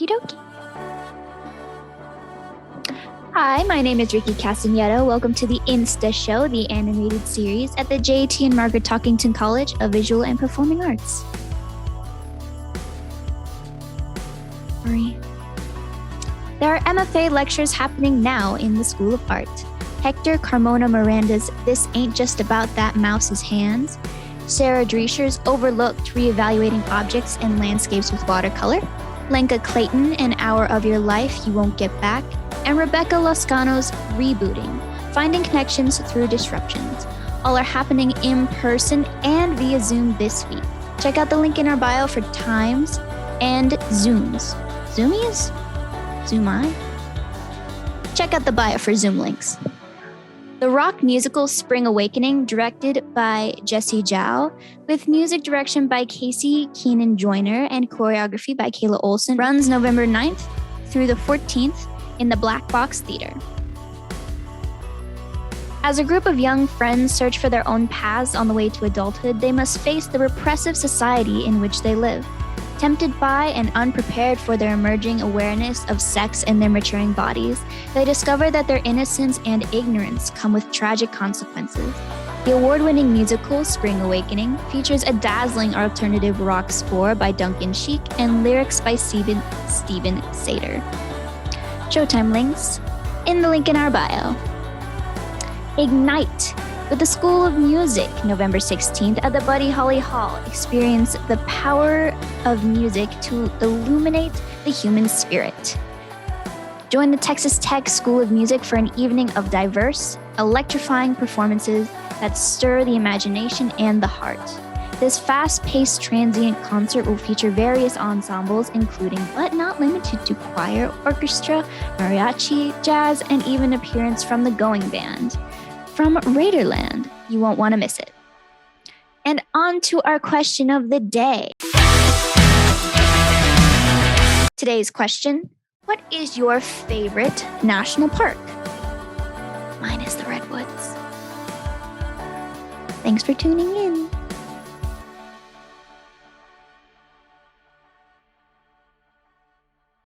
Okie dokie. Hi, my name is Ricky Castaneda. Welcome to the InstaShow, the animated series at the J.T. and Margaret Talkington College of Visual and Performing Arts. Sorry. There are MFA lectures happening now in the School of Art. Hector Carmona Miranda's This Ain't Just About That Mouse's Hands, Sarah Drescher's Overlooked Reevaluating Objects and Landscapes with Watercolor, Lenka Clayton, An Hour of Your Life You Won't Get Back, and Rebecca Loscano's Rebooting, Finding Connections Through Disruptions. All are happening in person and via Zoom this week. Check out the link in our bio for times and Zooms. Zoomies? Zoom-I? Check out the bio for Zoom links. The rock musical Spring Awakening, directed by Jesse Zhao, with music direction by Casey Keenan Joyner and choreography by Kayla Olson, runs November 9th through the 14th in the Black Box Theater. As a group of young friends search for their own paths on the way to adulthood, they must face the repressive society in which they live. Tempted by and unprepared for their emerging awareness of sex in their maturing bodies, they discover that their innocence and ignorance come with tragic consequences. The award-winning musical Spring Awakening features a dazzling alternative rock score by Duncan Sheik and lyrics by Steven Sater. Showtime links in the link in our bio. Ignite with the School of Music, November 16th at the Buddy Holly Hall. Experience the power of music to illuminate the human spirit. Join the Texas Tech School of Music for an evening of diverse, electrifying performances that stir the imagination and the heart. This fast-paced transient concert will feature various ensembles, including but not limited to choir, orchestra, mariachi, jazz, and even appearance from the Going Band. From Raiderland, you won't want to miss it. And on to our question of the day. Today's question: what is your favorite national park? Mine is the Redwoods. Thanks for tuning in.